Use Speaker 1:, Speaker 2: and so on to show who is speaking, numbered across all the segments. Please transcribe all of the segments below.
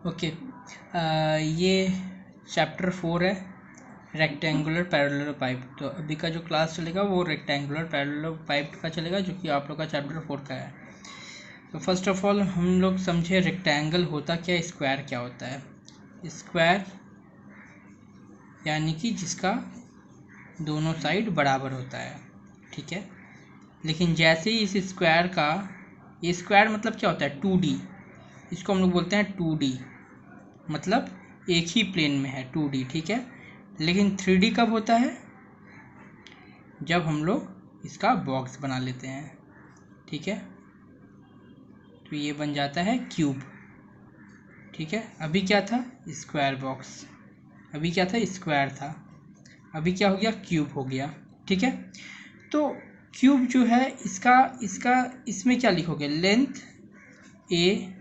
Speaker 1: Okay, ये chapter 4 है, rectangular parallel pipe. तो अभी का जो क्लास चलेगा वो रेक्टेंगुलर पैरेलल पाइप का चलेगा, जो कि आप लोग का चैप्टर 4 का है। तो फर्स्ट ऑफ ऑल हम लोग समझे रेक्टेंगल होता क्या, स्क्वायर क्या होता है। स्क्वायर यानी कि जिसका दोनों साइड बराबर होता है, ठीक है। लेकिन जैसे ही इस स्क्वायर का, ये स्क्वायर मतलब क्या होता है, 2D, इसको हम लोग बोलते हैं 2D, मतलब एक ही प्लेन में है 2D, ठीक है। लेकिन 3D कब होता है, जब हम लोग इसका बॉक्स बना लेते हैं, ठीक है। तो ये बन जाता है क्यूब, ठीक है। अभी क्या था, स्क्वायर बॉक्स, अभी क्या था, स्क्वायर था, अभी क्या हो गया, क्यूब हो गया, ठीक है। तो क्यूब जो है इसका इसका इसमें क्या लिखोगे, लेंथ ए,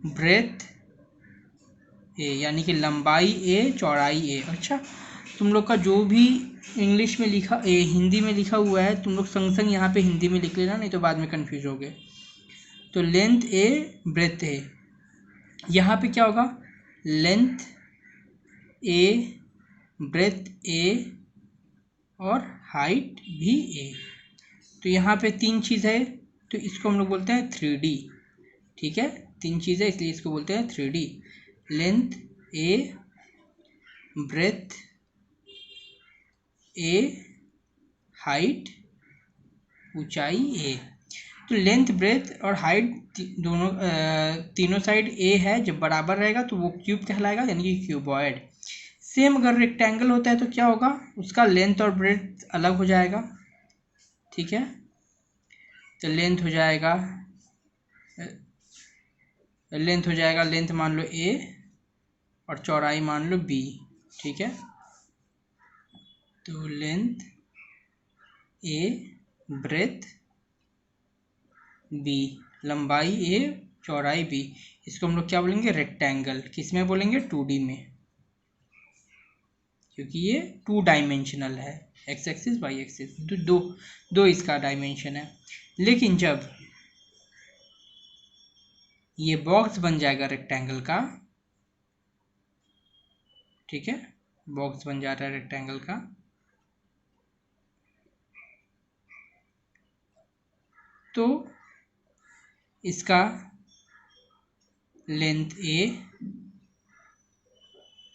Speaker 1: ब्रेथ ए, यानी कि लंबाई ए, चौड़ाई ए। अच्छा, तुम लोग का जो भी इंग्लिश में लिखा हिंदी में लिखा हुआ है, तुम लोग संग संग यहाँ पे हिंदी में लिख लेना, नहीं तो बाद में कंफ्यूज होगे। तो लेंथ ए, ब्रेथ ए, यहाँ पे क्या होगा, लेंथ ए, ब्रेथ ए और हाइट भी ए। तो यहाँ पे 3 चीज़ है, तो इसको हम लोग बोलते हैं 3D, ठीक है। 3 चीज़ है इसलिए इसको बोलते हैं 3D। लेंथ ए, ब्रेथ ए, हाइट ऊंचाई ए। तो लेंथ, ब्रेथ और हाइट दोनों तीनों साइड ए है, जब बराबर रहेगा तो वो क्यूब कहलाएगा, यानी कि क्यूबॉइड। सेम अगर रेक्टेंगल होता है तो क्या होगा, उसका लेंथ और ब्रेथ अलग हो जाएगा, ठीक है। तो लेंथ हो जाएगा, लेंथ मान लो ए और चौड़ाई मान लो बी, ठीक है। तो लेंथ ए, ब्रेथ बी, लंबाई ए, चौड़ाई बी, इसको हम लोग क्या बोलेंगे, रेक्टेंगल। किस में बोलेंगे, 2D में, क्योंकि ये 2 डायमेंशनल है, एक्स एक्सिस वाई एक्सिस, तो दो इसका डायमेंशन है। लेकिन जब ये बॉक्स बन जाएगा रेक्टेंगल का, ठीक है, बॉक्स बन जा रहा है रेक्टेंगल का, तो इसका लेंथ ए,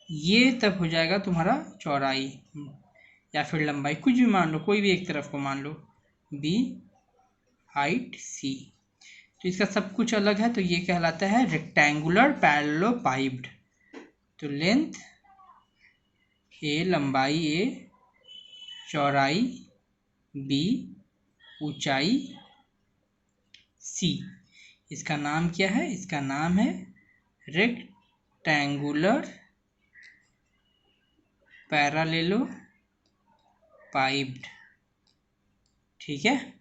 Speaker 1: ये तब हो जाएगा तुम्हारा चौड़ाई या फिर लंबाई, कुछ भी मान लो, कोई भी एक तरफ को मान लो, बी, हाइट सी। तो इसका सब कुछ अलग है, तो ये कहलाता है रेक्टेंगुलर पैरेललोपाइप्ड। तो लेंथ ए, लंबाई ए, चौड़ाई बी, ऊंचाई सी। इसका नाम क्या है, इसका नाम है रेक्टेंगुलर पैरेललोपाइप्ड, ठीक है।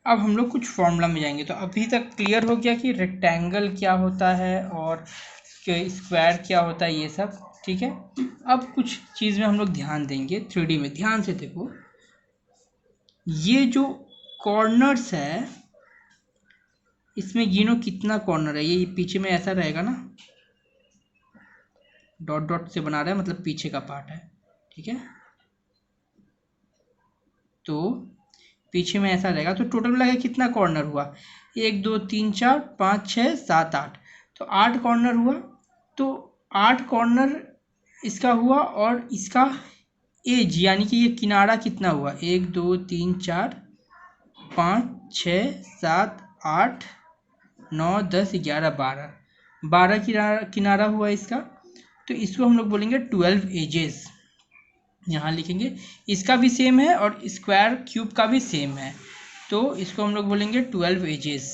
Speaker 1: अब हम लोग कुछ फॉर्मूला में जाएंगे। तो अभी तक क्लियर हो गया कि रेक्टेंगल क्या होता है और स्क्वायर क्या होता है, ये सब, ठीक है। अब कुछ चीज़ में हम लोग ध्यान देंगे 3D में। ध्यान से देखो, ये जो कॉर्नर्स है, इसमें गिनो कितना कॉर्नर है। ये पीछे में ऐसा रहेगा ना, डॉट डॉट से बना रहा है, मतलब पीछे का पार्ट है, ठीक है। तो पीछे में ऐसा रहेगा, तो टोटल मिला के कितना कॉर्नर हुआ, 1 2 3 4 5 6 7 8, तो 8 कॉर्नर हुआ। तो 8 कॉर्नर इसका हुआ, और इसका एज यानी कि ये किनारा कितना हुआ, 1 2 3 4 5 6 7 8 9 10 11 12 किनारा हुआ इसका। तो इसको हम लोग बोलेंगे 12 एजेस, यहाँ लिखेंगे। इसका भी सेम है और स्क्वायर क्यूब का भी सेम है, तो इसको हम लोग बोलेंगे 12 एजेस,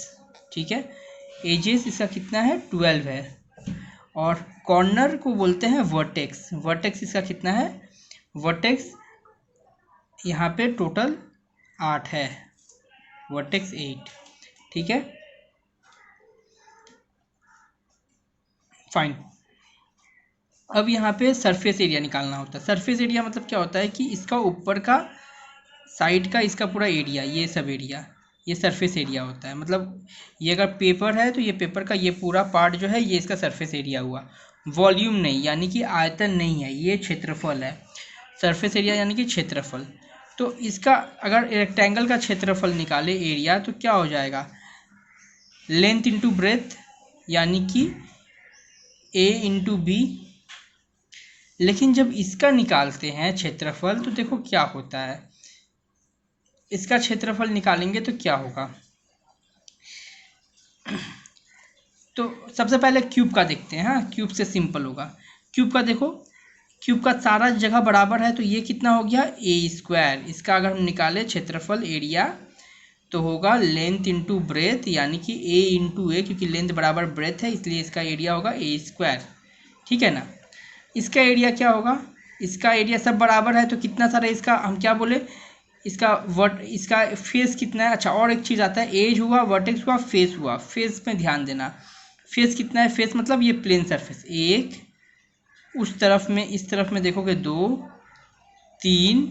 Speaker 1: ठीक है। एजेस इसका कितना है, 12 है। और कॉर्नर को बोलते हैं वर्टेक्स। वर्टेक्स इसका कितना है, वर्टेक्स यहाँ पे टोटल 8 है, वर्टेक्स 8, ठीक है, फाइन। अब यहाँ पे सरफेस एरिया निकालना होता है। सरफेस एरिया मतलब क्या होता है कि इसका ऊपर का साइड का इसका पूरा एरिया, ये सब एरिया, ये सरफेस एरिया होता है। मतलब ये अगर पेपर है तो ये पेपर का ये पूरा पार्ट जो है ये इसका सरफेस एरिया हुआ, वॉल्यूम नहीं, यानी कि आयतन नहीं है, ये क्षेत्रफल है। सरफेस एरिया यानी कि क्षेत्रफल। तो इसका अगर रेक्टेंगल का क्षेत्रफल निकाले एरिया तो क्या हो जाएगा, लेंथ इंटू ब्रेथ यानी कि ए इंटू बी। लेकिन जब इसका निकालते हैं क्षेत्रफल तो देखो क्या होता है, इसका क्षेत्रफल निकालेंगे तो क्या होगा। तो सबसे पहले क्यूब का देखते हैं। हाँ, क्यूब से सिंपल होगा। क्यूब का देखो, क्यूब का सारा जगह बराबर है तो ये कितना हो गया, ए स्क्वायर। इसका अगर हम निकाले क्षेत्रफल एरिया तो होगा लेंथ इंटू ब्रेथ यानी कि ए इंटू ए, क्योंकि लेंथ बराबर ब्रेथ है इसलिए इसका एरिया होगा ए स्क्वायर। ठीक है ना। इसका एरिया क्या होगा, इसका एरिया सब बराबर है तो कितना सारा इसका हम क्या बोले, इसका फेस कितना है। अच्छा, और एक चीज़ आता है, एज हुआ, वर्टेक्स हुआ, फेस हुआ। फेस में ध्यान देना, फेस कितना है, फेस मतलब ये प्लेन सरफेस, एक उस तरफ में, इस तरफ में देखोगे 2 3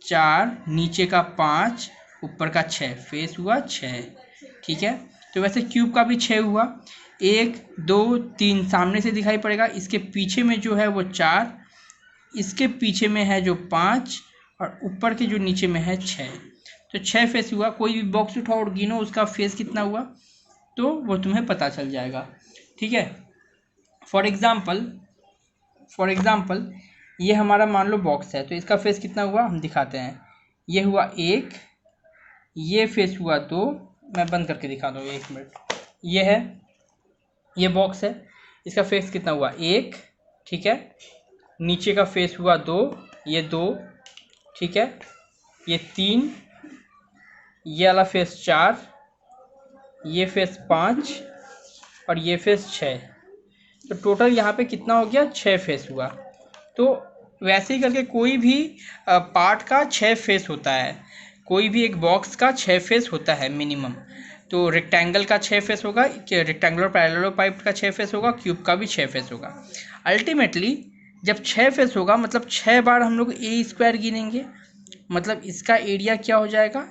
Speaker 1: 4, नीचे का 5, ऊपर का 6, फेस हुआ 6। ठीक है, तो वैसे क्यूब का भी 6 हुआ। 1 2 3 सामने से दिखाई पड़ेगा, इसके पीछे में जो है वो 4, इसके पीछे में है जो 5 और ऊपर के जो नीचे में है 6। तो 6 फेस हुआ। कोई भी बॉक्स उठाओ और गिनो उसका फेस कितना हुआ तो वो तुम्हें पता चल जाएगा। ठीक है। फॉर एग्जाम्पल ये हमारा मान लो बॉक्स है तो इसका फेस कितना हुआ हम दिखाते हैं। ये हुआ 1, ये फेस हुआ 2, मैं बंद करके दिखा दूँ 1 मिनट। ये है, ये बॉक्स है, इसका फेस कितना हुआ 1। ठीक है, नीचे का फेस हुआ 2, ये 2। ठीक है, ये 3, ये वाला फेस 4, ये फेस 5 और ये फेस 6। तो टोटल यहाँ पे कितना हो गया, 6 फेस हुआ। तो वैसे ही करके कोई भी पार्ट का 6 फेस होता है, कोई भी एक बॉक्स का 6 फेस होता है मिनिमम। तो रेक्टेंगल का 6 फेस होगा, रेक्टेंगुलर पैरेललोपाइप का 6 फेस होगा, क्यूब का भी 6 फेस होगा। अल्टीमेटली जब 6 फेस होगा मतलब 6 बार हम लोग ए स्क्वायर गिनेंगे, मतलब इसका एरिया क्या हो जाएगा,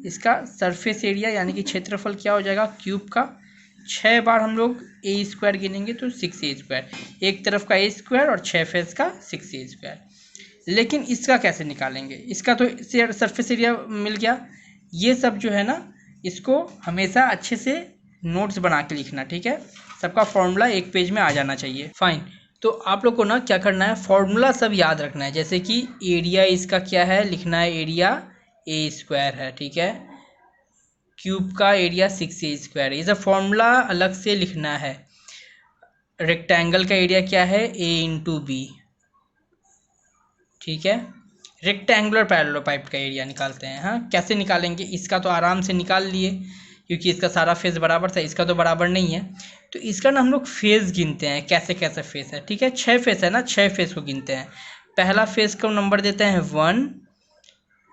Speaker 1: इसका सरफेस एरिया यानी कि क्षेत्रफल क्या हो जाएगा क्यूब का। 6 बार हम लोग ए स्क्वायर गिनेंगे तो 6 ए स्क्वायर, एक तरफ का ए स्क्वायर और 6 फेस का 6 ए स्क्वायर। लेकिन इसका कैसे निकालेंगे, इसका तो सरफेस एरिया मिल गया। ये सब जो है ना, इसको हमेशा अच्छे से नोट्स बना के लिखना। ठीक है, सबका फॉर्मूला एक पेज में आ जाना चाहिए। फाइन, तो आप लोग को ना क्या करना है, फॉर्मूला सब याद रखना है। जैसे कि एरिया इसका क्या है, लिखना है एरिया ए स्क्वायर है। ठीक है, क्यूब का एरिया 6 ए स्क्वायर, ये सब फॉर्मूला अलग से लिखना है। रेक्टेंगल का एरिया क्या है, ए इंटू बी। ठीक है, रेक्टेंगुलर पैरेललोपाइप का एरिया निकालते हैं। हाँ, कैसे निकालेंगे, इसका तो आराम से निकाल लिए क्योंकि इसका सारा फेस बराबर था, इसका तो बराबर नहीं है। तो इसका ना हम लोग फेस गिनते हैं, कैसे कैसे फेस है। ठीक है, 6 फेस है ना, 6 फेस को गिनते हैं। पहला फेस को नंबर देते हैं 1,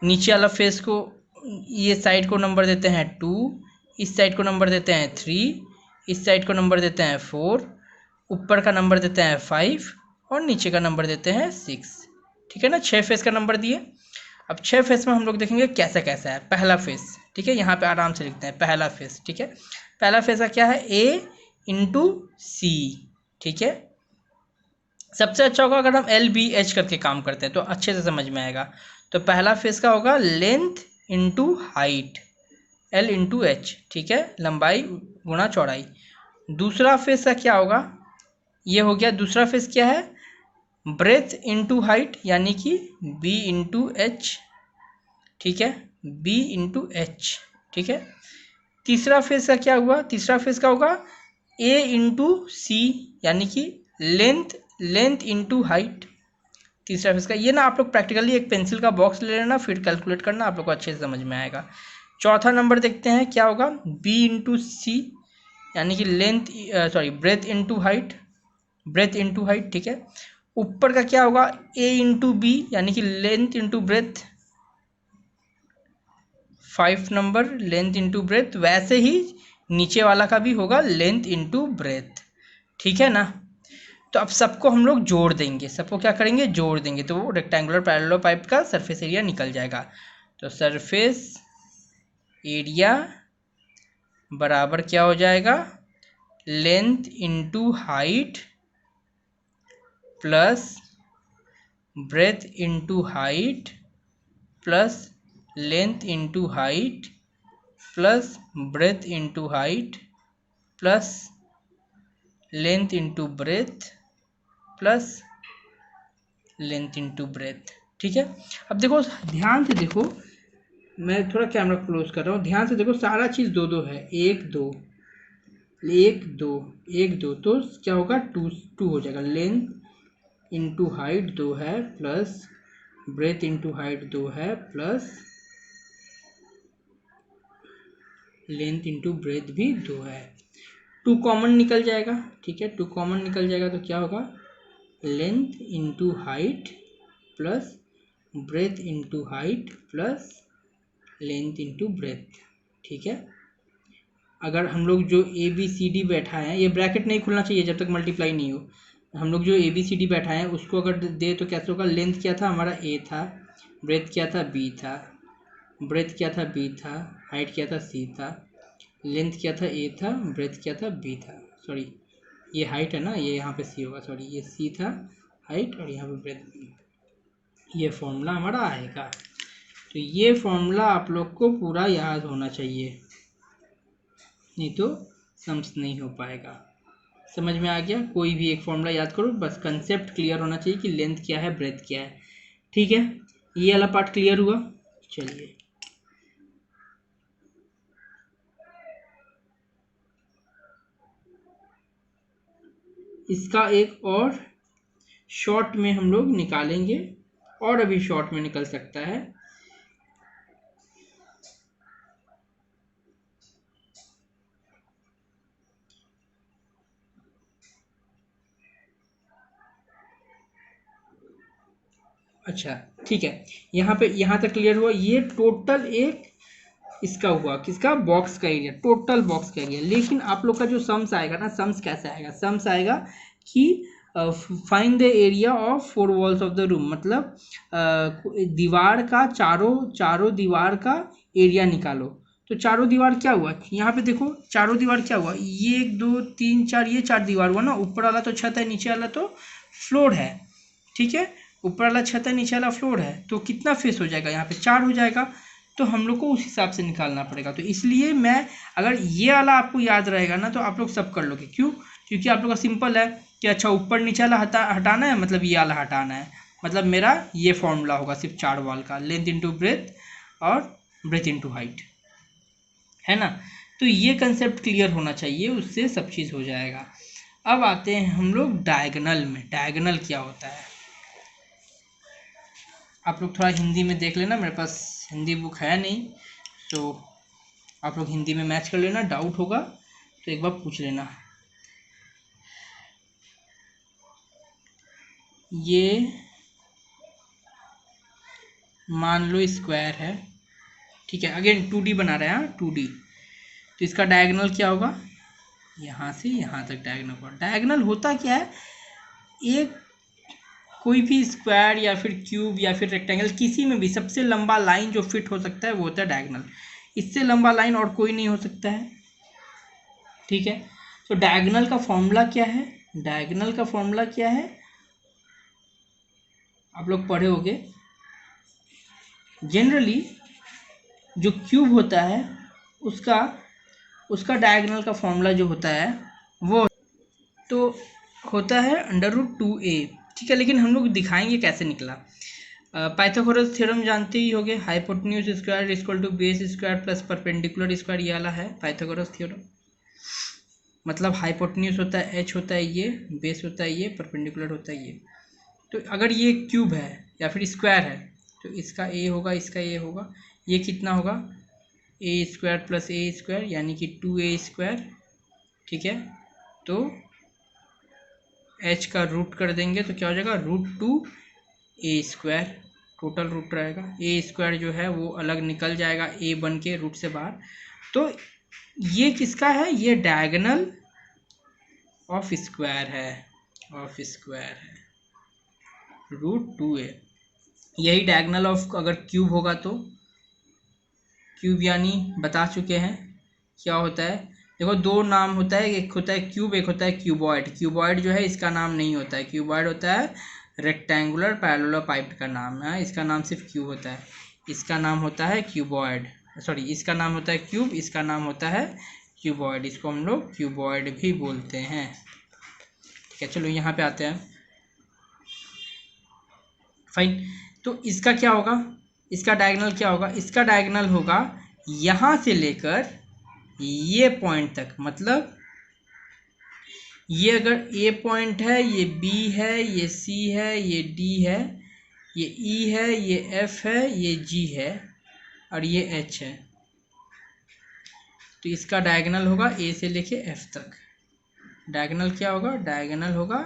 Speaker 1: नीचे वाला फेस को, ये साइड को नंबर देते हैं 2, इस साइड को नंबर देते हैं 3, इस साइड को नंबर देते हैं 4, ऊपर का नंबर देते हैं 5 और नीचे का नंबर देते हैं 6। ठीक है ना, 6 फेस का नंबर दिए। अब 6 फेस में हम लोग देखेंगे कैसा कैसा है। पहला फेस, ठीक है, यहाँ पे आराम से लिखते हैं पहला फेस। ठीक है, पहला फेस का क्या है, ए इंटू सी। ठीक है, सबसे अच्छा होगा अगर हम एल बी एच करके काम करते हैं तो अच्छे से समझ में आएगा। तो पहला फेस का होगा length into height, L into H. ठीक है, लंबाई गुणा चौड़ाई। दूसरा फेस का क्या होगा, ये हो गया, दूसरा फेस क्या है, ब्रेथ इंटू हाइट यानी कि बी इंटू एच। ठीक है, बी इंटू एच। ठीक है, तीसरा फेस का क्या हुआ, तीसरा फेस का होगा ए इंटू सी यानी कि लेंथ इंटू हाइट। तीसरा फेस का ये ना आप लोग प्रैक्टिकली एक पेंसिल का बॉक्स ले लेना, फिर कैलकुलेट करना, आप लोग को अच्छे से समझ में आएगा। चौथा नंबर देखते हैं क्या होगा, बी इंटू सी यानी कि breath into height, breath into height. ठीक है, ऊपर का क्या होगा, ए इंटू बी यानी कि length into breath. 5 number length into breath, वैसे ही नीचे वाला का भी होगा लेंथ इंटू ब्रेथ। ठीक है ना, तो अब सबको हम लोग जोड़ देंगे, सबको क्या करेंगे, जोड़ देंगे, तो रेक्टेंगुलर पैरेललोपाइप का सरफेस एरिया निकल जाएगा। तो सरफेस एरिया बराबर क्या हो जाएगा, length into height plus breadth into height plus length into height plus breadth into height plus length into breath plus length into breath. ठीक है, अब देखो ध्यान से देखो, मैं थोड़ा कैमरा क्लोज कर रहा हूँ, ध्यान से देखो, सारा चीज़ दो दो है, एक दो एक दो एक दो, तो क्या होगा, टू टू हो जाएगा। लेंथ इंटू हाइट दो है प्लस ब्रेथ इंटू हाइट दो है प्लस लेंथ इंटू ब्रेथ भी दो है। टू कॉमन निकल जाएगा, ठीक है, टू कॉमन निकल जाएगा तो क्या होगा, length into height plus breadth into height plus length into breath. ठीक है, अगर हम लोग जो ए बी सी डी बैठा है, ये ब्रैकेट नहीं खुलना चाहिए जब तक मल्टीप्लाई नहीं हो, हम लोग जो ए बी सी डी बैठा है उसको अगर दे तो कैसे होगा, लेंथ क्या था हमारा ए था, ब्रेथ क्या था बी था, ब्रेथ क्या था बी था, हाइट क्या था सी था, लेंथ क्या था ए था, ब्रेथ क्या था बी था, सॉरी ये हाइट है ना, ये यहाँ पे सी होगा, सॉरी ये सी था हाइट और यहाँ पे ब्रेथ बी। ये फॉर्मूला हमारा आएगा, तो ये फॉर्मूला आप लोग को पूरा याद होना चाहिए, नहीं तो सम्स नहीं हो पाएगा। समझ में आ गया, कोई भी एक फॉर्मूला याद करो, बस कंसेप्ट क्लियर होना चाहिए कि लेंथ क्या है ब्रेथ क्या है। ठीक है, ये वाला पार्ट क्लियर हुआ। चलिए इसका एक और शॉर्ट में हम लोग निकालेंगे, और अभी शॉर्ट में निकल सकता है। अच्छा ठीक है, यहाँ पे यहाँ तक क्लियर हुआ। ये टोटल एक इसका हुआ, किसका, बॉक्स का एरिया, टोटल बॉक्स का एरिया। लेकिन आप लोग का जो सम्स आएगा ना, सम्स कैसे आएगा, सम्स आएगा कि find the area of four walls of the room, मतलब दीवार का चारों दीवार का एरिया निकालो। तो चारों दीवार क्या हुआ, यहाँ पे देखो चारों दीवार क्या हुआ, ये एक दो तीन चार, ये चार दीवार हुआ ना, ऊपर वाला तो छत है, नीचे वाला तो फ्लोर है। ठीक है, ऊपर वाला छत है, नीचे वाला फ्लोर है, तो कितना फेस हो जाएगा, यहाँ पे चार हो जाएगा। तो हम लोग को उस हिसाब से निकालना पड़ेगा। तो इसलिए मैं, अगर ये वाला आपको याद रहेगा ना तो आप लोग सब कर लोगे। क्यों, क्योंकि आप लोग का सिंपल है कि अच्छा ऊपर नीचे वाला हटाना है, मतलब ये वाला हटाना है, मतलब मेरा ये फॉर्मूला होगा सिर्फ चार वॉल का, लेंथ इंटू ब्रेथ और ब्रेथ इंटू हाइट, है ना। तो ये कंसेप्ट क्लियर होना चाहिए, उससे सब चीज़ हो जाएगा। अब आते हैं हम लोग डायगोनल में। डायगोनल क्या होता है, आप लोग थोड़ा हिंदी में देख लेना, मेरे पास हिंदी बुक है नहीं, तो आप लोग हिंदी में मैच कर लेना, डाउट होगा तो एक बार पूछ लेना। ये मान लो स्क्वायर है, ठीक है, अगेन 2D बना रहे हैं, 2D, तो इसका डायगोनल क्या होगा, यहाँ से यहाँ तक डायगोनल होगा। डायगोनल होता क्या है, एक कोई भी स्क्वायर या फिर क्यूब या फिर रेक्टेंगल, किसी में भी सबसे लंबा लाइन जो फिट हो सकता है वो होता है डायगोनल। इससे लंबा लाइन और कोई नहीं हो सकता है। ठीक है, तो डायगोनल का फॉर्मूला क्या है, डायगोनल का फॉर्मूला क्या है, आप लोग पढ़े होंगे, जनरली जो क्यूब होता है उसका उसका डायगोनल का फॉर्मूला जो होता है वो तो होता है √2a। ठीक है, लेकिन हम लोग दिखाएंगे कैसे निकला। पाइथागोरस थ्योरम जानते ही होंगे, hypotenuse square equal to base square plus perpendicular square, ये वाला है पाइथागोरस थ्योरम। मतलब हाइपोटेन्यूज होता है h होता है ये, बेस होता है ये, परपेंडिकुलर होता है ये। तो अगर ये क्यूब है या फिर स्क्वायर है तो इसका a होगा, इसका a होगा, ये कितना होगा, a square plus a square यानी कि 2a स्क्वायर। ठीक है, तो h का रूट कर देंगे तो क्या हो जाएगा, √2a स्क्वायर, टोटल रूट रहेगा। a स्क्वायर जो है वो अलग निकल जाएगा, a बन के रूट से बाहर। तो ये किसका है, ये डायगोनल ऑफ स्क्वायर है, ऑफ स्क्वायर है, √2a। यही डायगोनल ऑफ अगर क्यूब होगा तो क्यूब यानी बता चुके हैं क्या होता है। देखो दो नाम होता है, एक होता है क्यूब, एक होता है क्यूबॉइड। क्यूबॉइड जो है इसका नाम नहीं होता है, क्यूबॉइड होता है रेक्टेंगुलर पैरेललोपाइड का नाम है, इसका नाम सिर्फ क्यूब होता है। इसका नाम होता है क्यूबॉइड, सॉरी इसका नाम होता है क्यूब, इसका नाम होता है क्यूबॉइड। इसको हम लोग क्यूबॉइड भी बोलते हैं। ठीक है, चलो यहाँ पे आते हैं। फाइन, तो इसका क्या होगा, इसका डायगोनल क्या होगा, इसका डायगोनल होगा यहाँ से लेकर ये पॉइंट तक। मतलब ये अगर ए पॉइंट है, ये बी है, ये सी है, ये डी है, ये ई है, ये एफ है, ये जी है और ये एच है, तो इसका डायगोनल होगा ए से लेके एफ तक। डायगोनल क्या होगा, डायगोनल होगा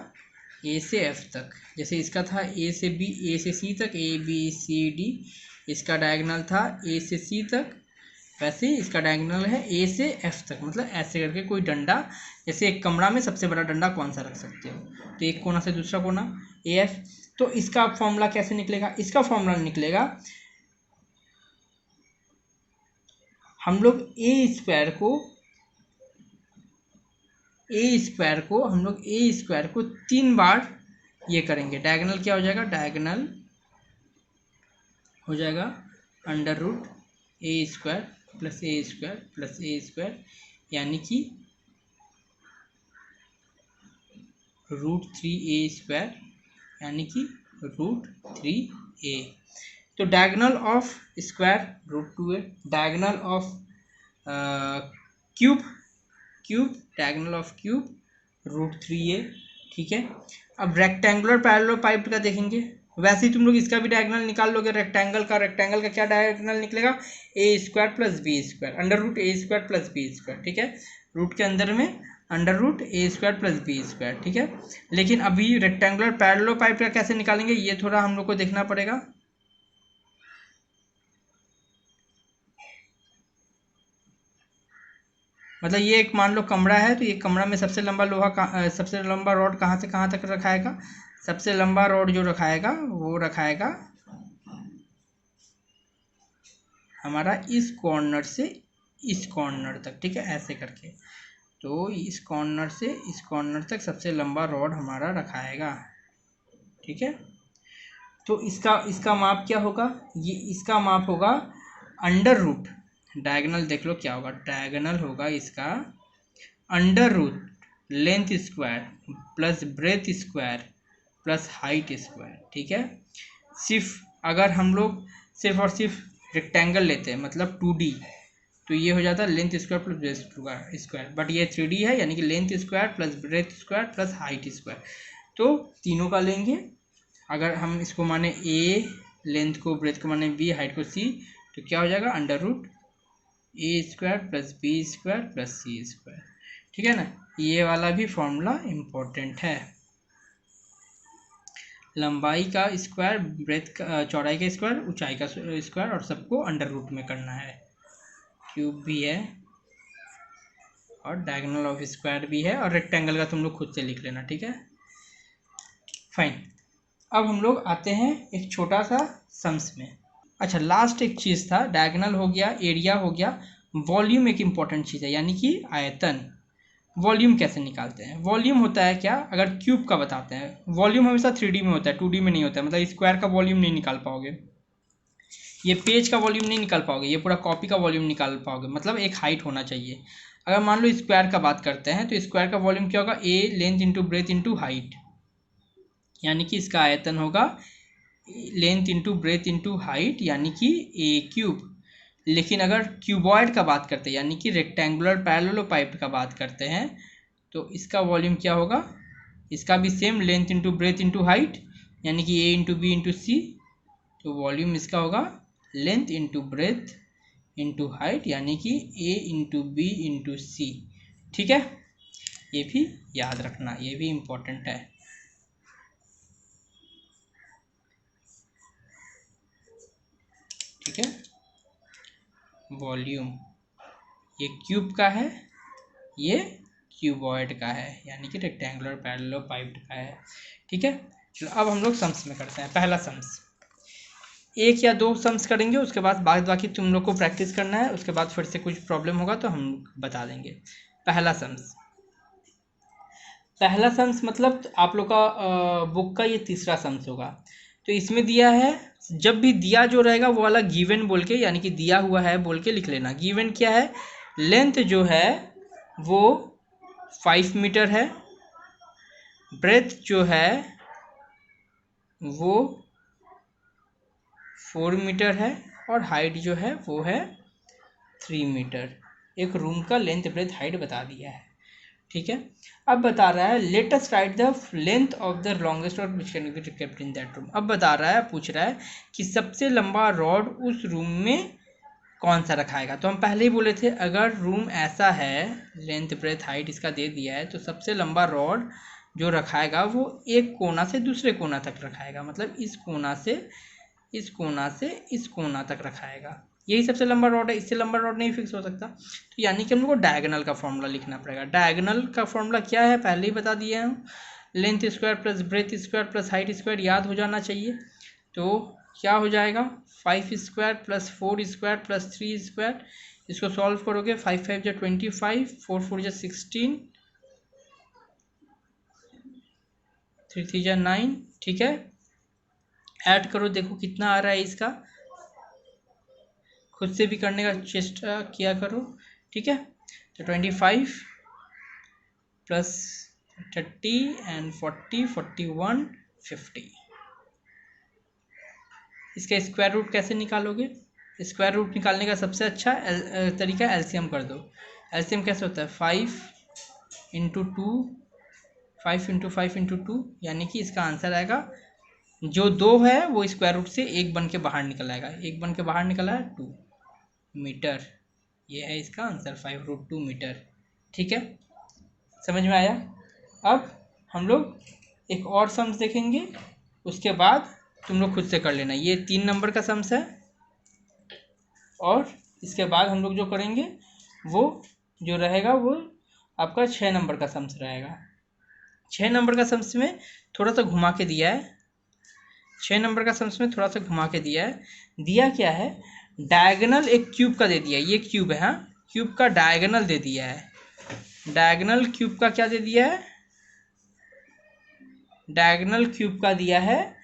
Speaker 1: ए से एफ तक। जैसे इसका था ए से बी, ए से सी तक, ए बी सी डी, इसका डायगोनल था ए से सी तक, वैसे ही इसका डायगोनल है ए से एफ तक। मतलब ऐसे करके कोई डंडा, जैसे एक कमरा में सबसे बड़ा डंडा कौन सा रख सकते हो, तो एक कोना से दूसरा कोना ए एफ। तो इसका फॉर्मूला कैसे निकलेगा, इसका फॉर्मूला निकलेगा, हम लोग ए स्क्वायर को 3 बार ये करेंगे। डायगोनल क्या हो जाएगा, डायगोनल हो जाएगा under root a square plus A square plus A square, यानी कि रूट 3 ए स्क्वायर, यानी कि रूट 3 ए। तो diagonal of square root 2a, diagonal of cube diagonal of cube root 3a। ठीक है, अब रेक्टेंगुलर पैरेललोपाइड का देखेंगे। वैसे ही तुम लोग इसका भी डायगोनल निकाल लोगे, रेक्टेंगल का क्या डायगोनल निकलेगा, a square plus b square, under root a square plus b square. ठीक है, रूट के अंदर में under root a square plus b square. ठीक है, लेकिन अभी रेक्टेंगुलर पैरेललोपाइड का कैसे निकालेंगे ये थोड़ा हम लोग को देखना पड़ेगा। मतलब ये एक मान लो कमरा है, तो ये कमरा में सबसे लंबा सबसे लंबा रॉड कहाँ से कहाँ तक रखाएगा, सबसे लंबा रॉड जो रखाएगा वो रखाएगा हमारा इस कॉर्नर से इस कॉर्नर तक। ठीक है, ऐसे करके, तो इस कॉर्नर से इस कॉर्नर तक सबसे लंबा रॉड हमारा रखाएगा। ठीक है, तो इसका माप क्या होगा, ये इसका माप होगा अंडर रूट, डायगोनल देख लो क्या होगा, डायगोनल होगा इसका under root length square plus breadth square plus height square. ठीक है, सिर्फ अगर हम लोग सिर्फ और सिर्फ रेक्टेंगल लेते हैं, मतलब 2D, तो ये हो जाता है length square plus breadth square, but ये 3D है, यानी कि length square plus breadth square plus height square. तो तीनों का लेंगे, अगर हम इसको माने ए, लेंथ को, ब्रेथ को माने बी, हाइट को सी, तो क्या हो जाएगा under root a square plus b square plus c square. ठीक है ना, ये वाला भी फॉर्मूला इम्पोर्टेंट है। लंबाई का स्क्वायर, ब्रेथ का, चौड़ाई का स्क्वायर, ऊंचाई का स्क्वायर, और सबको अंडर रूट में करना है। क्यूब भी है और डायगोनल ऑफ स्क्वायर भी है, और रेक्टेंगल का तुम लोग खुद से लिख लेना। ठीक है, फाइन। अब हम लोग आते हैं एक छोटा सा सम्स में। अच्छा, लास्ट एक चीज़ था, डायगोनल हो गया, एरिया हो गया, वॉल्यूम एक इम्पॉर्टेंट चीज़ है, यानी कि आयतन। वॉल्यूम कैसे निकालते हैं, वॉल्यूम होता है क्या, अगर क्यूब का बताते हैं, वॉल्यूम हमेशा 3D में होता है, 2D में नहीं होता है। मतलब स्क्वायर का वॉल्यूम नहीं निकाल पाओगे, ये पेज का वॉल्यूम नहीं निकाल पाओगे, ये पूरा कॉपी का वॉल्यूम निकाल पाओगे। मतलब एक हाइट होना चाहिए। अगर मान लो स्क्वायर का बात करते हैं, तो स्क्वायर का वॉल्यूम क्या होगा, a length into breadth into height, यानी कि इसका आयतन होगा length into breadth into height, यानी कि ए क्यूब। लेकिन अगर क्यूबॉइड का बात करते हैं, यानी कि रेक्टेंगुलर पैरेललोपाइड का बात करते हैं, तो इसका वॉल्यूम क्या होगा, इसका भी same length into breadth into height, यानी कि ए इंटू बी इंटू सी। तो वॉल्यूम इसका होगा length into breadth into height, यानी कि ए इंटू बी इंटू सी। ठीक है, ये भी याद रखना, ये भी इम्पोर्टेंट है। ठीक है, वॉल्यूम ये क्यूब का है, ये क्यूबॉइड का है, यानी कि रेक्टेंगुलर पैरेललोपाइड का है। ठीक है, चलो अब हम लोग सम्स में करते हैं। पहला सम्स, एक या दो सम्स करेंगे, उसके बाद बाकी तुम लोग को प्रैक्टिस करना है, उसके बाद फिर से कुछ प्रॉब्लम होगा तो हम बता देंगे। पहला सम्स मतलब आप लोग का बुक का ये तीसरा सम्स होगा। तो इसमें दिया है, जब भी दिया जो रहेगा वो वाला गिवन बोल के, यानी कि दिया हुआ है बोल के लिख लेना। गिवन क्या है, लेंथ जो है वो 5 मीटर है, ब्रेथ जो है वो 4 मीटर है, और हाइट जो है वो है 3 मीटर। एक रूम का लेंथ ब्रेथ हाइट बता दिया है, ठीक है। अब बता रहा है let us right the length of the longest rod which can be kept in that room. अब बता रहा है, पूछ रहा है कि सबसे लंबा रॉड उस रूम में कौन सा रखाएगा। तो हम पहले ही बोले थे, अगर रूम ऐसा है, लेंथ ब्रेथ हाइट इसका दे दिया है, तो सबसे लंबा रॉड जो रखाएगा वो एक कोना से दूसरे कोना तक रखाएगा, मतलब इस कोना से इस कोना से इस कोना तक रखाएगा। यही सबसे लंबा रॉड है, इससे लंबा रॉड नहीं फिक्स हो सकता। तो यानी कि हम लोग को डायगोनल का फॉर्मूला लिखना पड़ेगा। डायगोनल का फॉर्मूला क्या है पहले ही बता दिए हैं, length square plus breadth square plus height square, याद हो जाना चाहिए। तो क्या हो जाएगा, 5 square plus 4 square plus 3 square. इसको सॉल्व करोगे, 5 5 जा 25, 4 4 जा 16, 3 3 जा 9, ठीक है। ऐड करो, देखो कितना आ रहा है इसका, खुद से भी करने का चेष्टा किया करो, ठीक है। तो 25 प्लस 30 एंड 40 41 50। इसका स्क्वायर रूट कैसे निकालोगे, स्क्वायर रूट निकालने का सबसे अच्छा तरीका एलसीएम कर दो। एलसीएम कैसे होता है, 5 इंटू 2, 5 इंटू 5 इंटू 2, यानी कि इसका आंसर आएगा, जो 2 है वो स्क्वायर रूट से 1 बन के बाहर निकल आएगा, 1 बन के बाहर निकला है 2 मीटर। ये है इसका आंसर, 5√2 मीटर, ठीक है। समझ में आया। अब हम लोग एक और सम्स देखेंगे, उसके बाद तुम लोग खुद से कर लेना। ये 3 नंबर का सम्स है, और इसके बाद हम लोग जो करेंगे वो जो रहेगा वो आपका 6 नंबर का सम्स रहेगा। 6 नंबर का सम्स में थोड़ा सा घुमा के दिया है, 6 नंबर का सम्स में थोड़ा सा घुमा के दिया है। दिया क्या है, डायगोनल एक क्यूब का दे दिया है, ये क्यूब है, हाँ, क्यूब का डायगोनल दे दिया है। डायगोनल क्यूब का क्या दे दिया है, डायगोनल क्यूब का दिया है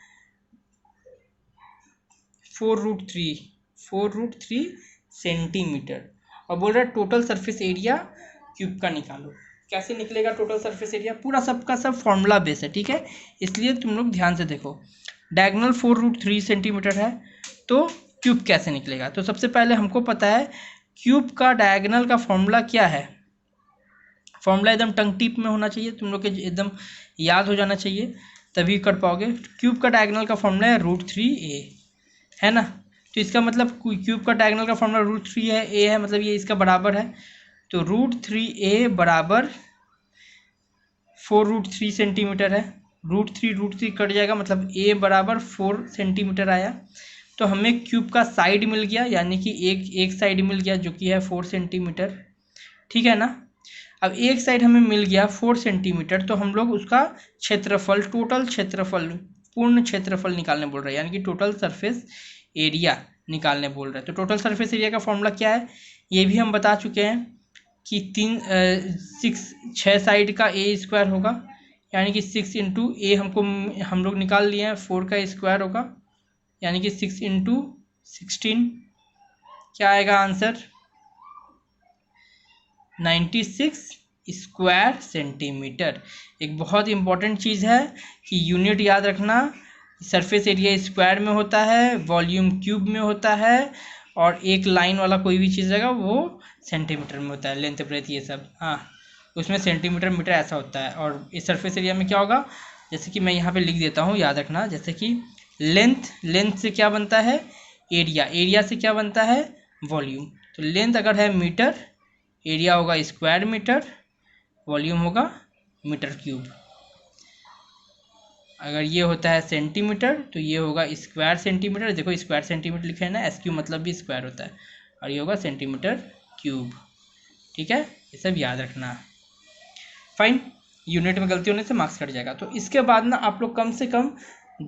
Speaker 1: 4√3 सेंटीमीटर, और बोल रहा है टोटल सरफेस एरिया क्यूब का निकालो। कैसे निकलेगा टोटल सरफेस एरिया, पूरा सबका सब फॉर्मूला बेस है, ठीक है। इसलिए तुम लोग ध्यान से देखो, डायगोनल 4√3 सेंटीमीटर है, तो क्यूब कैसे निकलेगा। तो सबसे पहले हमको पता है क्यूब का डायगोनल का फॉर्मूला क्या है। फॉर्मूला एकदम टंग टिप में होना चाहिए, तुम लोग के एकदम याद हो जाना चाहिए, तभी कर पाओगे। क्यूब का डायगोनल का फॉर्मूला है √3a, है ना। तो इसका मतलब क्यूब का डायगोनल का फॉर्मूला √3 है, a है, मतलब ये इसका बराबर है। तो √3a बराबर 4√3 सेंटीमीटर है। √3 कट जाएगा, मतलब a बराबर 4 सेंटीमीटर आया। तो हमें क्यूब का साइड मिल गया, यानी कि एक साइड मिल गया जो कि है 4 सेंटीमीटर, ठीक है ना। अब एक साइड हमें मिल गया 4 सेंटीमीटर, तो हम लोग उसका क्षेत्रफल, टोटल क्षेत्रफल, पूर्ण क्षेत्रफल निकालने बोल रहे हैं, यानी कि टोटल सरफेस एरिया निकालने बोल रहे हैं। तो टोटल सरफेस एरिया का फॉर्मूला क्या है, ये भी हम बता चुके हैं कि 6 साइड का a स्क्वायर होगा, यानी कि 6 इंटू ए हमको हम लोग निकाल लिए हैं, 4 का स्क्वायर होगा, यानी कि 6 इंटू 16, क्या आएगा आंसर, 96 स्क्वायर सेंटीमीटर। एक बहुत इंपॉर्टेंट चीज़ है कि यूनिट याद रखना, सरफेस एरिया स्क्वायर में होता है, वॉल्यूम क्यूब में होता है, और एक लाइन वाला कोई भी चीज़ रहेगा वो सेंटीमीटर में होता है, लेंथ ब्रेथ ये सब, हाँ, उसमें सेंटीमीटर मीटर ऐसा होता है। और इस सरफेस एरिया में क्या होगा, जैसे कि मैं यहाँ पे लिख देता हूँ, याद रखना, जैसे कि लेंथ से क्या बनता है एरिया, एरिया से क्या बनता है वॉल्यूम। तो लेंथ अगर है मीटर, एरिया होगा स्क्वायर मीटर, वॉल्यूम होगा मीटर क्यूब। अगर ये होता है सेंटीमीटर तो ये होगा स्क्वायर सेंटीमीटर, देखो स्क्वायर सेंटीमीटर लिखा है ना, SQ मतलब भी स्क्वायर होता है, और ये होगा सेंटीमीटर क्यूब, ठीक है। ये सब याद रखना, फाइन। यूनिट में गलती होने से मार्क्स कट जाएगा। तो इसके बाद ना आप लोग कम से कम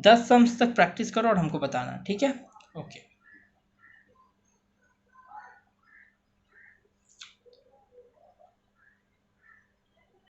Speaker 1: 10 सम्स तक प्रैक्टिस करो और हमको बताना, ठीक है। ओके।